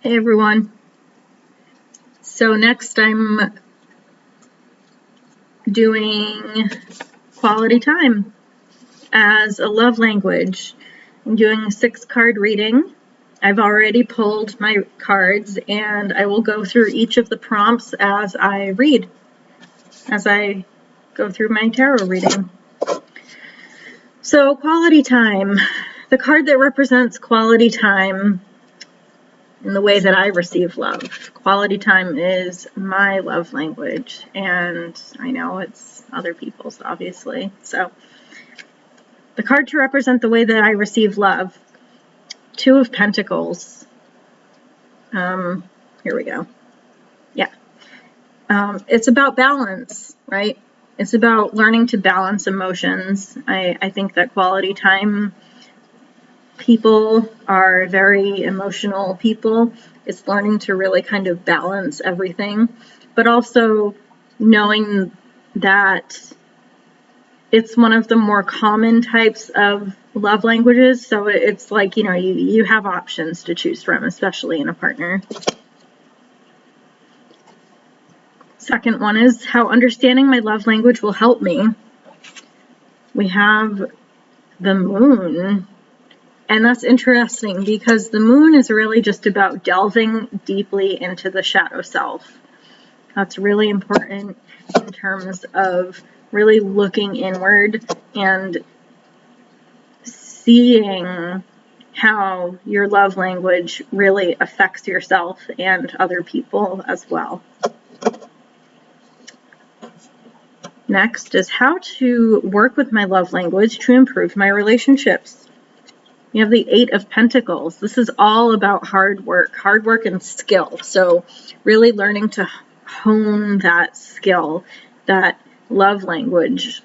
Hey everyone. So next I'm doing quality time as a love language. I'm doing a 6-card reading. I've already pulled my cards and I will go through each of the prompts as I read, as I go through my tarot reading. So quality time. The card that represents quality time in the way that I receive love. Quality time is my love language, and I know it's other people's, obviously. So the card to represent the way that I receive love, 2 of Pentacles. Here we go. Yeah. It's about balance, right? It's about learning to balance emotions. I think that quality time people are very emotional people. It's learning to really kind of balance everything, but also knowing that it's one of the more common types of love languages. So it's like, you have options to choose from, especially in a partner. Second one is how understanding my love language will help me. We have the Moon. And that's interesting because the Moon is really just about delving deeply into the shadow self. That's really important in terms of really looking inward and seeing how your love language really affects yourself and other people as well. Next is how to work with my love language to improve my relationships. You have the 8 of Pentacles. This is all about hard work and skill. So really learning to hone that skill, that love language,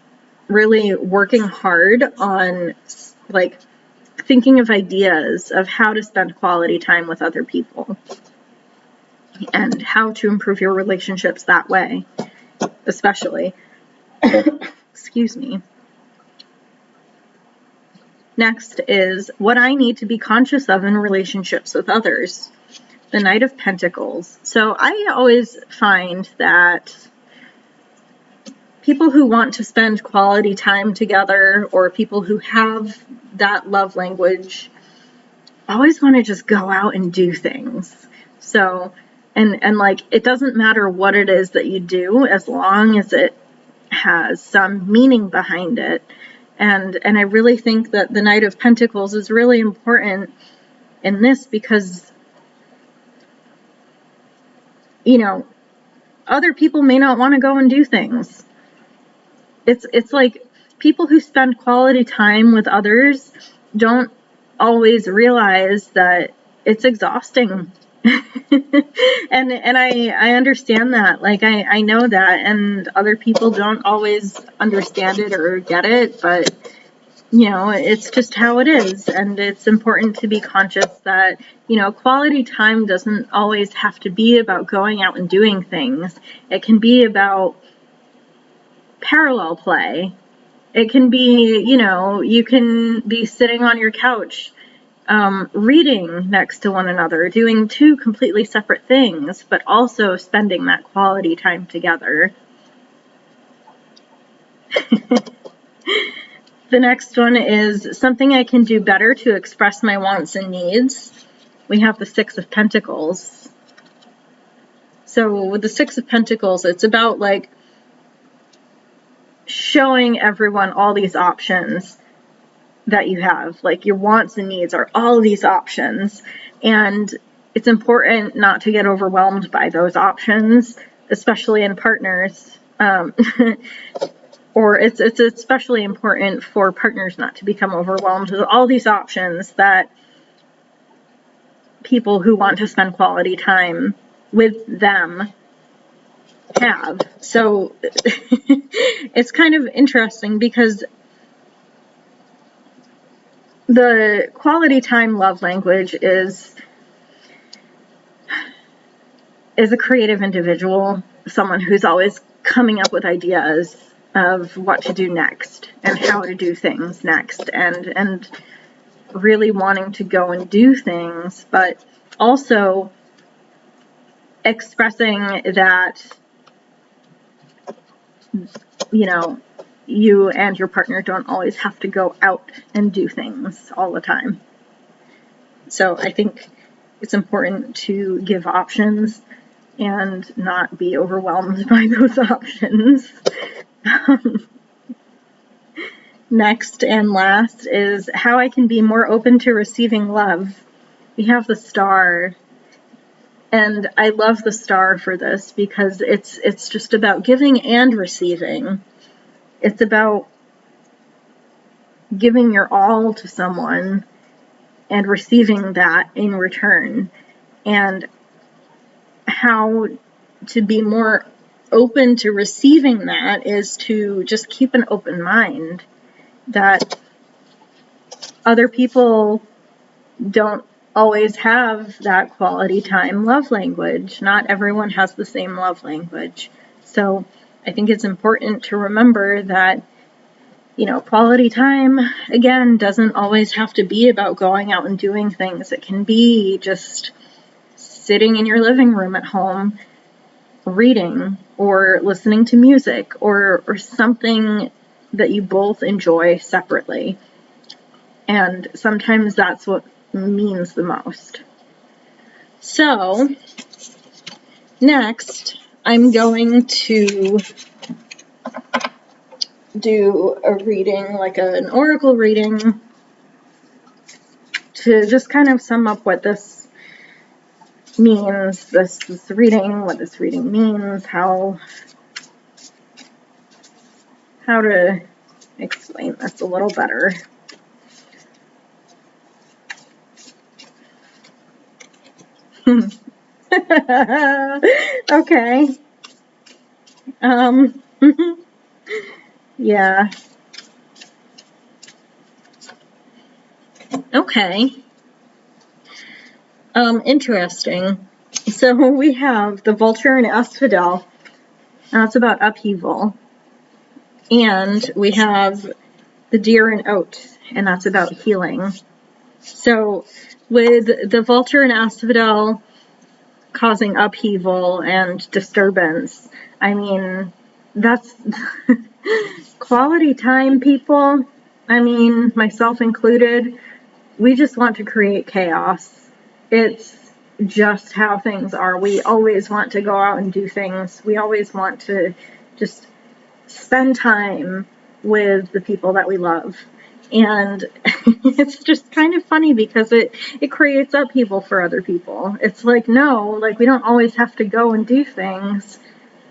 really working hard on like thinking of ideas of how to spend quality time with other people and how to improve your relationships that way, especially. Excuse me. Next is what I need to be conscious of in relationships with others. The Knight of Pentacles. So I always find that people who want to spend quality time together or people who have that love language always want to just go out and do things. So, and like, it doesn't matter what it is that you do as long as it has some meaning behind it. And I really think that the Knight of Pentacles is really important in this because, other people may not want to go and do things. It's like people who spend quality time with others don't always realize that it's exhausting. and I understand that. Like I know that, and other people don't always understand it or get it, but it's just how it is. And it's important to be conscious that, quality time doesn't always have to be about going out and doing things. It can be about parallel play. It can be, you can be sitting on your couch, reading next to one another, doing 2 completely separate things, but also spending that quality time together. The next one is something I can do better to express my wants and needs. We have the 6 of Pentacles. So with the 6 of Pentacles, it's about like showing everyone all these options that you have. Like your wants and needs are all these options. And it's important not to get overwhelmed by those options, especially in partners. Or it's especially important for partners not to become overwhelmed with all these options that people who want to spend quality time with them have. So it's kind of interesting because the quality time love language is a creative individual, someone who's always coming up with ideas of what to do next and how to do things next, and really wanting to go and do things, but also expressing that, you know, you and your partner don't always have to go out and do things all the time. So I think it's important to give options and not be overwhelmed by those options. Next and last is how I can be more open to receiving love. We have the star, and I love the star for this because it's just about giving and receiving. It's about giving your all to someone and receiving that in return, and how to be more open to receiving that is to just keep an open mind that other people don't always have that quality time love language. Not everyone has the same love language. So I think it's important to remember that, you know, quality time, again, doesn't always have to be about going out and doing things. It can be just sitting in your living room at home, reading or listening to music or something that you both enjoy separately. And sometimes that's what means the most. So, next, I'm going to do a reading, like an oracle reading, to just kind of sum up what this means, this reading, what this reading means, how to explain this a little better. Okay. Yeah. Okay. Interesting. So we have the vulture and asphodel. That's about upheaval. And we have the deer and oat, and that's about healing. So with the vulture and asphodel causing upheaval and disturbance, I mean, that's quality time, people. I mean, myself included, we just want to create chaos. It's just how things are. We always want to go out and do things. We always want to just spend time with the people that we love. And it's just kind of funny because it creates upheaval for other people. It's like, no, like we don't always have to go and do things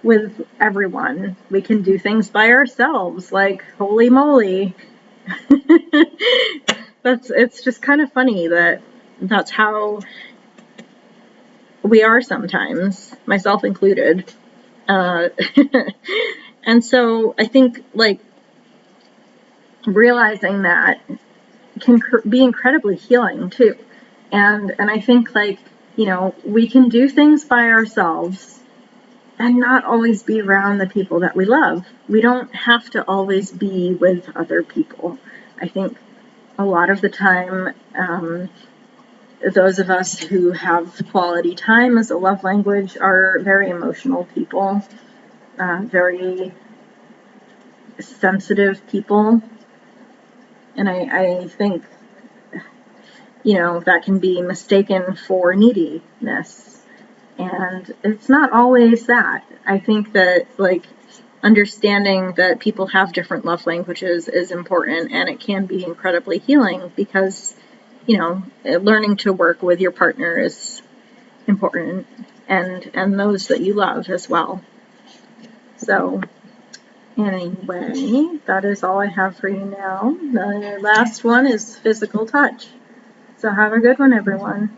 with everyone. We can do things by ourselves, like holy moly. It's just kind of funny that that's how we are sometimes, myself included. And so I think like realizing that can be incredibly healing too. And I think like, you know, we can do things by ourselves and not always be around the people that we love. We don't have to always be with other people. I think a lot of the time, those of us who have quality time as a love language are very emotional people, very sensitive people. And I think, you know, that can be mistaken for neediness. And it's not always that. I think that, like, understanding that people have different love languages is important, and it can be incredibly healing because, you know, learning to work with your partner is important, and those that you love as well. So anyway, that is all I have for you now. The last one is physical touch. So have a good one, everyone.